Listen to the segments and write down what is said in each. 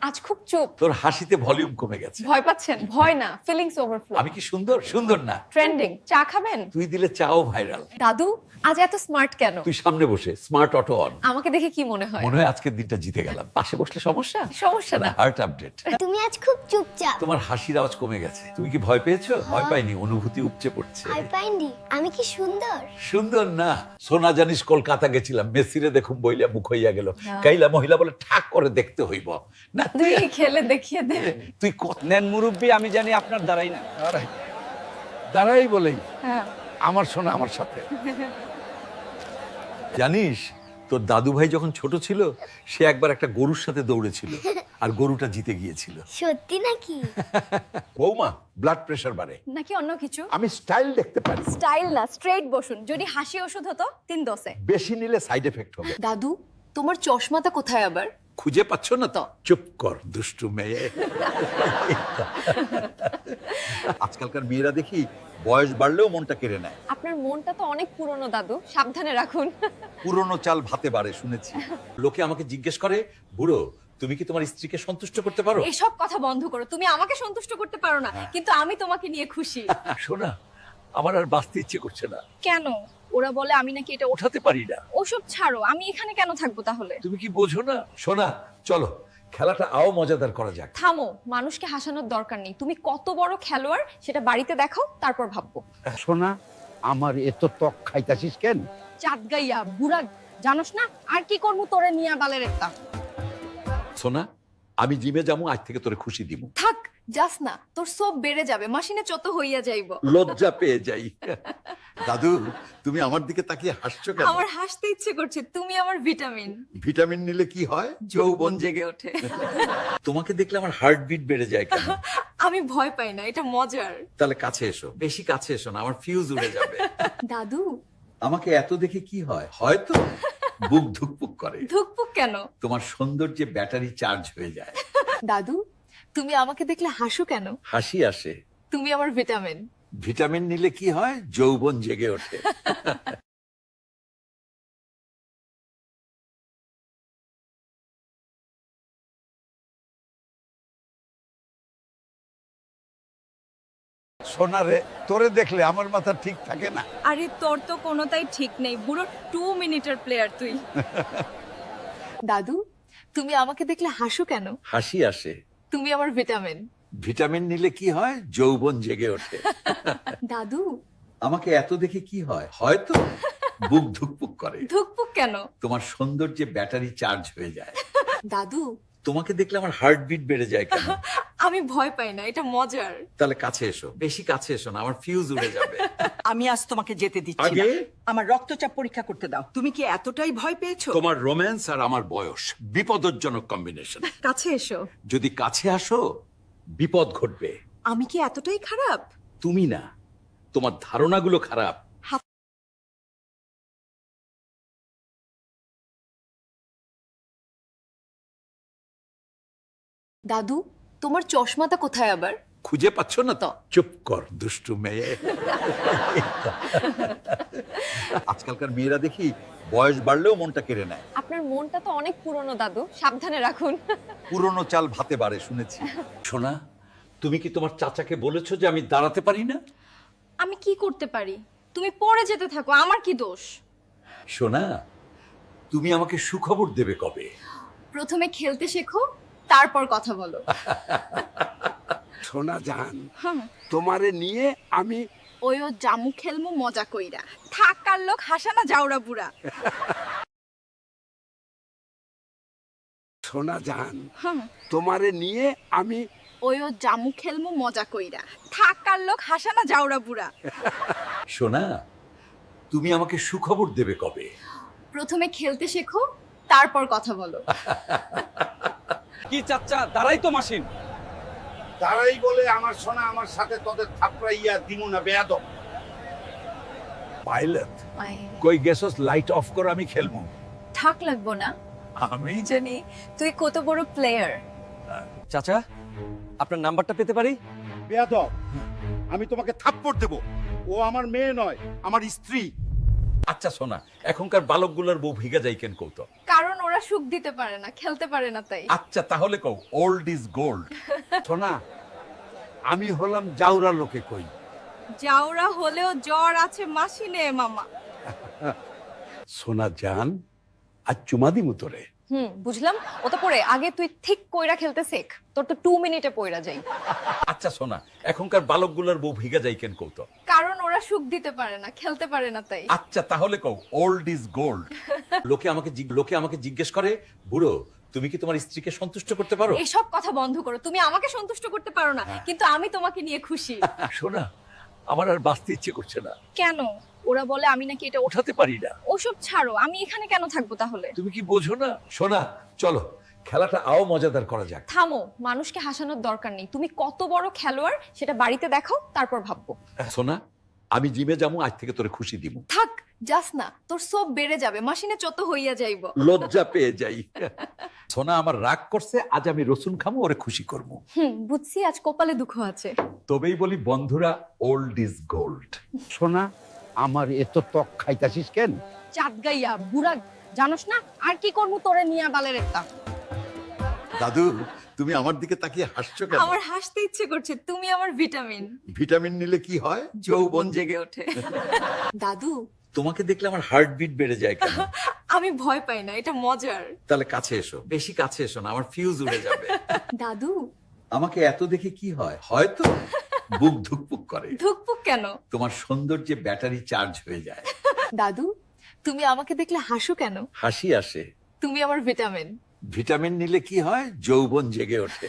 আজ খুব চুপ। তোর হাসিতে ভলিউম কমে গেছে। ভয় পাচ্ছেন? ভয় না, ফিলিংস ওভারফ্লো। আমি কি সুন্দর? সুন্দর না। ট্রেন্ডিং। চা খাবেন? তুই দিলে চাও ভাইরাল। দাদু আজ এত স্মার্ট কেন? তুই সামনে বসে স্মার্ট অটো অন। আমাকে দেখে কি মনে হয়? মনে হয় আজকের দিনটা জিতে গেলাম। পাশে বসলে সমস্যা? সমস্যা না। Heart update. তুমি আজ খুব চুপচাপ। তোমার হাসির আওয়াজ কমে গেছে। তুমি কি ভয় পেয়েছো? ভয় পাইনি, অনুভূতি উপচে পড়ছে। ভয় পাইনি। আমি কি সুন্দর? সুন্দর না। সোনা জানিস কলকাতা গেছিলাম, মেসিরে দেখুম বইলা মুখ হইয়া গেল। কাইলা মহিলা বলে ঠাক করে দেখতে হইব না। তুই খেলে দেখিয়ে দে। তুই কত নেন মুরব্বী, আমি জানি আপনার দ্বারাই না। দাঁড়াই বলেই হ্যাঁ। আমার শোনা আমার সাথে। জানিস তোর দাদু ভাই যখন ছোট ছিল সে একবার একটা গরুর সাথে দৌড়েছিল আর গরুটা জিতে গিয়েছিল। সত্যি নাকি? বৌমা, ব্লাড প্রেশার বাড়ে। নাকি অন্য কিছু? আমি স্টাইল দেখতে পারি। স্টাইল না, স্ট্রেট বসুন। যদি হাসি ওষুধ হতো 3 দোসে। বেশি নিলে সাইড এফেক্ট হবে। দাদু তোমার চশমাটা কোথায় আবার? খুঁজে পাচ্ছ না তো? চুপ কর দুষ্টু মেয়ে। আজকালকার মেয়েরা দেখি বয়স বাড়লেও মনটা কেড়ে নেয়। আপনার মনটা তো অনেক পুরনো দাদু, সাবধানে রাখুন। পুরনো চাল ভাতে বাড়ে শুনেছি। লোকে আমাকে জিজ্ঞেস করে, বুড়ো তুমি কি তোমার স্ত্রীকে সন্তুষ্ট করতে পারো? এসব কথা বন্ধ করো। তুমি আমাকে সন্তুষ্ট করতে পারো না, কিন্তু আমি তোমাকে নিয়ে খুশি। শোনা, আমার আর বাঁচতে ইচ্ছে করছে না। কেন? ওরা বলে আমি নাকি এটা ওঠাতে পারি না। ওসব ছাড়ো, আমি এখানে কেন থাকবো তাহলে? তুমি কি বোঝো না? শোনা, চলো খেলাটা আও মজাদার করা যাক। থামো, মানুষকে হাসানোর দরকার নেই। তুমি কত বড় খেলোয়াড় সেটা বাড়িতে দেখাও, তারপর ভাববো। শোনা, আমার এত ত্বক খাইতাছিস কেন? চাঁদ গাইয়া বুড়া, জানোস না আর কি করবো তোরে নিয়া বালের একটা। সোনা, আমি জিমে যাবো, আজ থেকে তোরে খুশি দিব। থাক, যাস না, তোর সব বেড়ে যাবে, মাসিনে চত হইয়া যাইব। লজ্জা পেয়ে যাই। দাদু, তুমি আমার দিকে তাকিয়ে হাসছো কেন? আমার হাসতে ইচ্ছে করছে, তুমি আমার ভিটামিন। ভিটামিন নিলে কি হয়? যৌবন জেগে ওঠে। তোমাকে দেখলে আমার হার্টবিট বেড়ে যায় কেন? আমি ভয় পাই না, এটা মজার। তাহলে কাছে এসো, বেশি কাছে এসো না, আমার ফিউজ উড়ে যাবে। দাদু আমাকে এত দেখে কি হয়? হয়তো বুক ধুকপুক করে। ধুকপুক কেন? তোমার সৌন্দর্যে ব্যাটারি চার্জ হয়ে যায়। দাদু তুমি আমাকে দেখলে হাসো কেন? হাসি আসে। তুমি আমার ভিটামিন। ভিটামিন নিলে কি হয়? যৌবন জেগে ওঠে। সোনা রে, তোরে দেখলে আমার মাথা ঠিক থাকে না। আরে তোর তো কোনোটাই ঠিক নেই, বুড়ো 2 মিনিটের প্লেয়ার তুই। দাদু তুমি আমাকে দেখলে হাসো কেন? হাসি আসে। তুমি আমার ভিটামিন। ভিটামিন নিলে কি হয়? যৌবন জেগে ওঠে। দাদু আমাকে এত দেখে কি হয়? হয়তো বুক ধুকপুক করে। ধুকপুক কেন? তোমার সৌন্দর্যে ব্যাটারি চার্জ হয়ে যায়। দাদু তোমাকে দেখলে আমার হার্টবিট বেড়ে যায় কেন? আমি ভয় পাই না, এটা মজার। তাহলে কাছে এসো, বেশি কাছে এসো না, আমার ফিউজ উড়ে যাবে। আমি আজ তোমাকে যেতে দিচ্ছি না। আগে? আমার রক্তচাপ পরীক্ষা করতে দাও। তুমি কি এতটাই ভয় পেয়েছো? তোমার রোম্যান্স আর আমার বয়স বিপদজনক কম্বিনেশন। কাছে এসো। যদি কাছে আসো বিপদ ঘটবে। আমি কি এতটাই খারাপ? তুমি না, তোমার ধারণাগুলো খারাপ। দাদু তোমার চশমাটা কোথায় আবার? খুঁজে পাচ্ছ না তো? চুপ কর দুষ্টু মেয়ে। আজকালকার মেয়েরা দেখি বয়স বাড়লেও মনটা কেড়ে নেয়। আপনার মনটা তো অনেক পুরনো দাদু, সাবধানে রাখুন। পুরনো চাল ভাতে বাড়ে শুনেছি। শোনা, তুমি কি তোমার চাচাকে বলেছো যে আমি দাঁড়াতে পারি না? আমি কি করতে পারি? তুমি পড়ে যেতে থাকো, আমার কি দোষ? শোনা, তুমি আমাকে সুখবর দেবে কবে? প্রথমে খেলতে শেখো, তারপর কথা বলো। সোনা জান, তোমারে নিয়ে আমি ওইও জামু খেলমু মজা কইরা। থাকার লোক হাসানা যাওরা বুড়া। সোনা জান, তোমারে নিয়ে আমি ওইও জামু খেলমু মজা কইরা। থাকার লোক হাসানা যাওরা বুড়া। শোনা, তুমি আমাকে সুখবর দেবে কবে? প্রথমে খেলতে শেখো, তারপর কথা বলো। কি চাচ্চা, দাঁড়াই তো মাসিন। তারাই বলে আমার সোনা আমার সাথে তোদের থাপড়াইয়া দিমু না বেয়াদব। পাইলট, কই গেছস? লাইট অফ কর, আমি খেলবো। থাক লাগবো না, আমি জানি তুই কত বড় প্লেয়ার। চাচা, আপনার নাম্বারটা পেতে পারি? বেয়াদব, আমি তোমাকে থাপ্পড় দেব। ও আমার মেয়ে নয়, আমার স্ত্রী। আচ্ছা শোনা, এখনকার বালকগুলোর বউ ভিগা যাই কেন কৌতো? কারণ ওরা ওরা সুখ দিতে পারে না, খেলতে পারে না তাই। আচ্ছা তাহলে কও ওল্ড ইজ গোল্ড। সোনা আমি হলাম জাউরা লোকে কই। জাউরা হলেও জ্বর আছে মাসিনে মামা। সোনা জান আজ চুমা দিমু তোরে। বুঝলাম। ও তো পড়ে আগে তুই ঠিক কইরা খেলতে শেখ, তোর তো 2 মিনিটে পইরা যাই। আচ্ছা সোনা, এখনকার বালকগুলোর বউ ভিগা যাই কেন কও তো? কারণ ওরা সুখ দিতে পারে না, খেলতে পারে না তাই। আচ্ছা তাহলে কও ওল্ড ইজ গোল্ড। লোকে আমাকে জিজ্ঞেস করে, বুড়ো তুমি কি তোমার স্ত্রীকে সন্তুষ্ট করতে পারো? এসব কথা বন্ধ করো। তুমি আমাকে সন্তুষ্ট করতে পারো না, কিন্তু আমি তোমাকে নিয়ে খুশি। সোনা আমার আর বাঁচতে ইচ্ছে করছে না, কেন? ওরা বলে আমি নাকি এটা ওঠাতে পারি না। ওসব ছাড়ো, আমি এখানে কেন থাকবো তাহলে? তুমি কি বোঝো না? সোনা চলো খেলাটা আও মজাদার করা যাক। থামো, মানুষকে হাসানোর দরকার নেই। তুমি কত বড় খেলোয়াড় সেটা বাড়িতে দেখাও, তারপর ভাববো। সোনা আমি জিমে যাবো, আজ থেকে তোরে খুশি দিব। থাক, যাস না, তোর সব বেড়ে যাবে, মাসিনে চত হইয়া যাইব। লজ্জা পেয়ে যাই। সোনা আমার রাগ করছে, আজ আমি রসুন খামো, ওরে খুশি করবো। বুঝছি আজ কপালে দুঃখ আছে। তবেই বলি বন্ধুরা ওল্ড ইজ গোল্ড। সোনা আমার এত ত্বক খাইতাছিস কেন? চাঁদ গাইয়া বুড়া, জানোস না আর কি করবো তোরে নিয়া বালের একটা। দাদু তুমি আমার দিকে তাকিয়ে হাসছো কেন? আমার হাসতে ইচ্ছে করছে, তুমি আমার ভিটামিন। ভিটামিন নিলে কি হয়? যৌবন জেগে ওঠে। দাদু তোমাকে দেখলে আমার হার্টবিট বেড়ে যায় কেন? আমি ভয় পাই না, এটা মজার। তাহলে কাছে এসো, বেশি কাছে এসো না, আমার ফিউজ উড়ে যাবে। দাদু আমাকে এত দেখে কি হয়? হয়তো বুক ধুকপুক করে। ধুকপুক কেন? তোমার সৌন্দর্যে ব্যাটারি চার্জ হয়ে যায়। দাদু তুমি আমাকে দেখলে হাসো কেন? হাসি আসে। তুমি আমার ভিটামিন। ভিটামিন নিলে কি হয়? যৌবন জেগে ওঠে।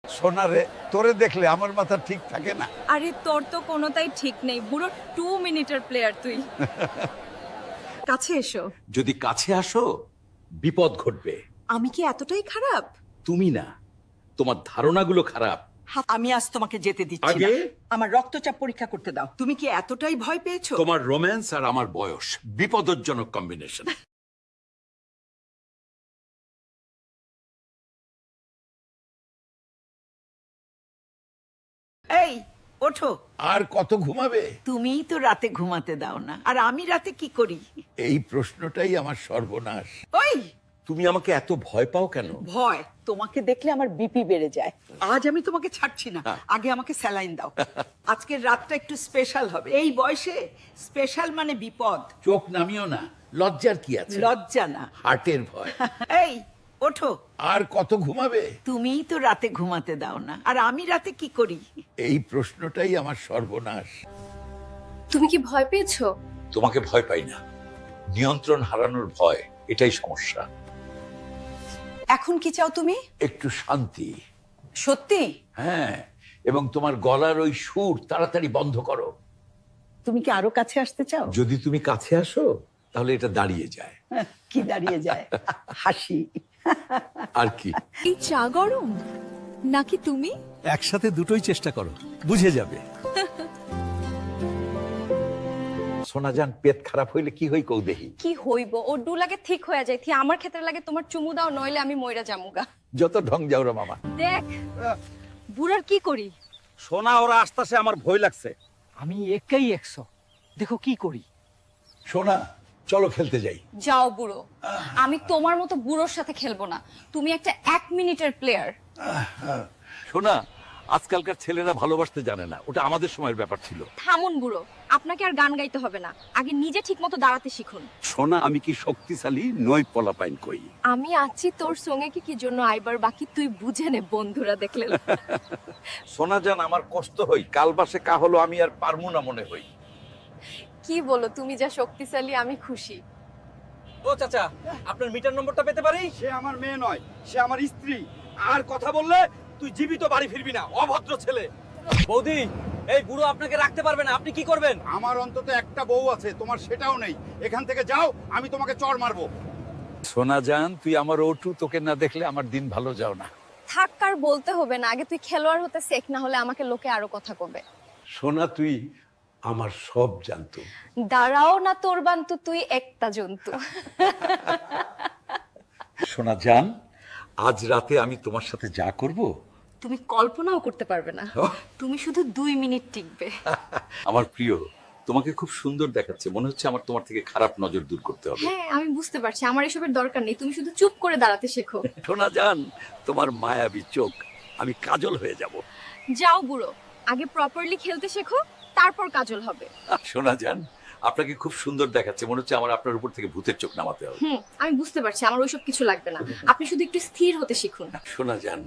সোনা রে তোরে দেখলে আমার মাথা ঠিক থাকে না। আরে তোর তো কোনোটাই ঠিক নেই, বুড়ো 2 মিনিটের প্লেয়ার তুই। কাছে এসো। যদি কাছে আসো বিপদ ঘটবে। আমি কি এতটাই খারাপ? তুমি না, তোমার ধারণাগুলো খারাপ। আমি আজ তোমাকে যেতে দিচ্ছি না। আগে? আমার রক্তচাপ পরীক্ষা করতে দাও। তুমি কি এতটাই ভয় পেয়েছো? তোমার রোম্যান্স আর আমার বয়স বিপদজনক কম্বিনেশন। এই ওঠো। আর কত ঘুমাবে? তুমিই তো রাতে ঘুমাতে দাও না, আর আমি রাতে কি করি? এই প্রশ্নটাই আমার সর্বনাশ। ওই তুমি আমাকে এত ভয় পাও কেন? ভয়, তোমাকে দেখলে আমার বিপি বেড়ে যায়। আজ আমি তোমাকে ছাড়ছি না, আগে আমাকে স্যালাইন দাও। আজকের রাতটা একটু স্পেশাল হবে। এই বয়সে স্পেশাল মানে বিপদ। চোখ নামিও না, লজ্জার কি আছে? লজ্জা না। হার্টের ভয়। এই ওঠো। আর কত ঘুমাবে? তুমিই তো রাতে ঘুমাতে দাও না, আর আমি রাতে কি করি? এই প্রশ্নটাই আমার সর্বনাশ। তুমি কি ভয় পেয়েছো? তোমাকে ভয় পাই না, নিয়ন্ত্রণ হারানোর ভয়, এটাই সমস্যা। এখন কি চাও তুমি? একটু শান্তি। সত্যি? হ্যাঁ, এবং তোমার গলার ওই সুর তাড়াতাড়ি বন্ধ করো। তুমি কি আরো কাছে আসতে চাও? যদি তুমি কাছে আসো তাহলে এটা দাঁড়িয়ে যায়। কি দাঁড়িয়ে যায়? হাসি। আর কি? এই চা গরম নাকি তুমি? একসাথে দুটোই চেষ্টা করো, বুঝে যাবে। সোনাজান পেট খারাপ হইলে কি হই কৌ দেহি। কি হইব, ও ডু লাগে ঠিক হয়ে যায়, থি আমার ক্ষেত্রে লাগে তোমার চুমু দাও, নইলে আমি মইরা জামুগা। যত ঢং যাওরা মামা। দেখ বুড়ার কি করি। সোনা ওরা আসতেছে, আমার ভয় লাগছে। আমি একাই 100, দেখো কি করি। সোনা চলো খেলতে যাই। যাও বুড়ো, আমি তোমার মতো বুড়োর সাথে খেলবো না। তুমি একটা 1 মিনিটের প্লেয়ার। সোনা আজকালকার ছেলেরা ভালোবাসতে জানে না, ওটা আমাদের সময়ের ব্যাপার ছিল। থামুন বুড়ো, আপনাকে আর গান গাইতে হবে না, আগে নিজে ঠিকমতো দাঁড়াতে শিখুন। সোনা আমি কি শক্তিশালী নই? পলাপাইন কই। আমি আছি তোর সঙ্গে, কি জন্য আইবার বাকি তুই বুঝে নে, বন্ধুরা দেখলে। সোনাজান আমার কষ্ট হই, কাল বাসে কা হলো আমি আর পারমু না মনে হই। কি বলো, তুমি যা শক্তিশালী আমি খুশি। ও চাচা, আপনার মিটার নম্বরটা পেতে পারি? সে আমার মেয়ে নয়, সে আমার স্ত্রী। আর কথা বললে তুই জীবিত বাড়ি ফিরবি না, অভদ্র ছেলে। বৌদি, এই বুড়ো আপনাকে রাখতে পারবে না, আপনি কি করবেন? আমার অন্তত একটা বউ আছে, তোমার সেটাও নেই। এখান থেকে যাও, আমি তোমাকে চড় মারবো। সোনাজান তুই আমার ওটু, তোকে না দেখলে আমার দিন ভালো যাও না। থাক, আর বলতে হবে না, আগে তুই খেলোয়াড় হতে শেখ, না হলে আমাকে লোকে আরো কথা কবে। সোনা তুই আমার সব জানতো। দাঁড়াও না তোর বান্তু, তুই একটা জন্তু। সোনাজান আজ রাতে আমি তোমার সাথে যা করব তুমি কল্পনাও করতে পারবে না। তুমি শুধু 2 মিনিট টিকবে। আমার প্রিয়, তোমাকে খুব সুন্দর দেখাচ্ছে, মনে হচ্ছে আমার তোমার থেকে খারাপ নজর দূর করতে হবে। হ্যাঁ আমি বুঝতে পারছি, আমার এসবের দরকার নেই, তুমি শুধু চুপ করে দাঁড়াতে শেখো। সোনা জান, তোমার মায়াবী চোখ, আমি কাজল হয়ে যাব। যাও বুড়ো, আগে প্রপারলি খেলতে শেখো, তারপর কাজল হবে। সোনা জান, আপনাকে খুব সুন্দর দেখাচ্ছে, মনে হচ্ছে আমার আপনার উপর থেকে ভূতের চোখ নামাতে হবে। আমি বুঝতে পারছি, আমার ওইসব কিছু লাগবে না, আপনি শুধু একটু স্থির হতে শিখুন। সোনা জান,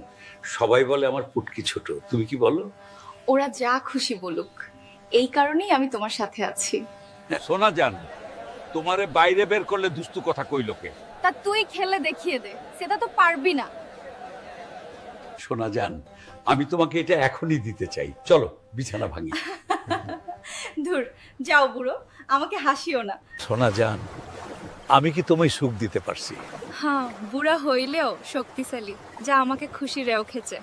সবাই বলে আমার পুটকি ছোট, তুমি কি বলো? ওরা যা খুশি বলুক, এই কারণেই আমি তোমার সাথে আছি। সোনা জান, তোমারে বাইরে বের করলে দুস্তু কথা কই লোকে। তা তুই খেলে দেখিয়ে দে, সেটা তো পারবি না। সোনা জান, আমি তোমাকে এটা এখনই দিতে চাই, চলো বিছানা ভাঙি। ধুর, যাও বুড়ো, আমাকে হাসিও না। সোনা জান, আমি কি তোমায় সুখ দিতে পারছি? হ্যাঁ, বুড়া হইলেও শক্তিশালী, যা আমাকে খুশি রেও খেছে।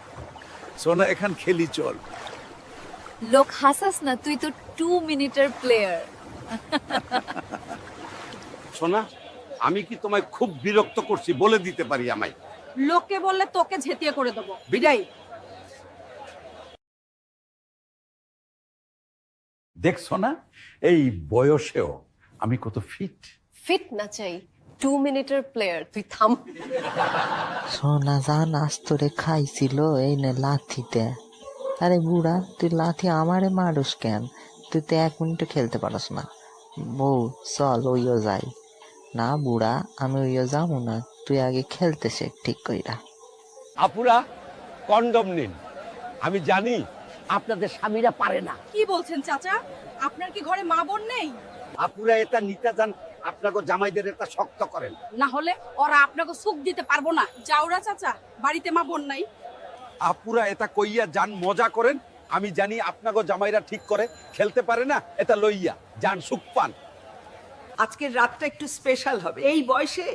সোনা, এখান খেলি চল। লোক হাসাস না, তুই তো 2 মিনিটের প্লেয়ার। সোনা, আমি কি তোমায় খুব বিরক্ত করছি বলে দিতে পারি আমায়? লোকে বললে তোকে ঝেঁটিয়ে করে দেবো, বিদায়। দেখছো না, এই বয়সেও আমি কত ফিট। ফিট না চাই, 2 মিনিটের প্লেয়ার, তুই থাম। সোনা জান আজ তোরে খাইছিল এই নে লাথিতে। আরে বুড়া, তুই লাথি আমারে মারুস কেন? তুই তো 1 মিনিটও খেলতে পারস না। বউ চল ওইও যাই। না বুড়া, আমি ওইও যাবো না, তুই আগে খেলতে শেখ ঠিক কইরা। আপুরা, কন্ডম নিন। আমি জানি আপনাদের স্বামীরা পারে না। কি বলছেন চাচা? আপনার কি ঘরে মা বোন নেই? আপুরা এটা নিতে যান, আপনাকে জামাইদের এটা শক্ত করেন। না হলে ওরা আপনাকে সুখ দিতে পারবো না। যাওরা চাচা, বাড়িতে মা বোন নাই? আপুরা এটা কইয়া যান, মজা করেন। আমি জানি আপনাকে জামাইরা ঠিক করে খেলতে পারে না, এটা লইয়া যান, সুখ পান। আজকের রাতটা একটু স্পেশাল হবে। এই বয়সে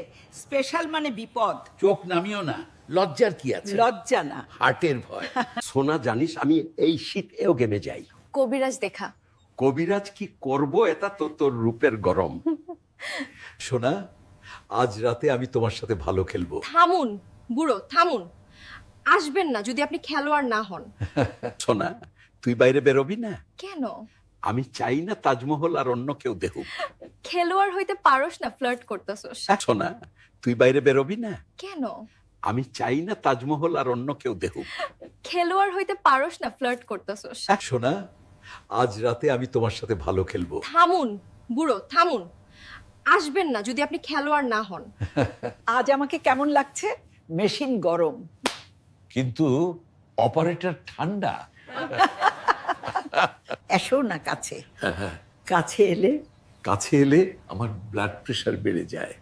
স্পেশাল মানে বিপদ, চোখ নামিও না, লজ্জার কি আছে? লজ্জা না। হার্টের ভয়। সোনা, জানিস আমি এই শীতেও গেমে যাই। কবিরাজ দেখা। কবিরাজ কি করব, এটা তো তোর রূপের গরম। সোনা, আজ রাতে আমি তোমার সাথে ভালো খেলবো। থামুন বুড়ো, থামুন। আসবেন না যদি আপনি খেলোয়াড় না হন। সোনা, তুই বাইরে বেরোবি না? কেন? আমি চাই না তাজমহল আর অন্য কেউ দেখুক। খেলোয়াড় হইতে পারোস না, ফ্লার্ট করতেছস। সোনা, তুই বাইরে বেরোবি না? কেন? আমি চাই না তাজমহল আর অন্য কেউ দেখুক। খেলোয়াড় হইতে পারোস না, ফ্লার্ট করতেছস। সোনা, আজ রাতে আমি তোমার সাথে ভালো খেলবো। থামুন বুড়ো, থামুন। আসবেন না যদি আপনি খেলোয়াড় না হন। আজ আমাকে কেমন লাগছে? মেশিন গরম, কিন্তু অপারেটর ঠান্ডা। এসো না কাছে। কাছে এলে কাছে এলে আমার ব্লাড প্রেশার বেড়ে যায়।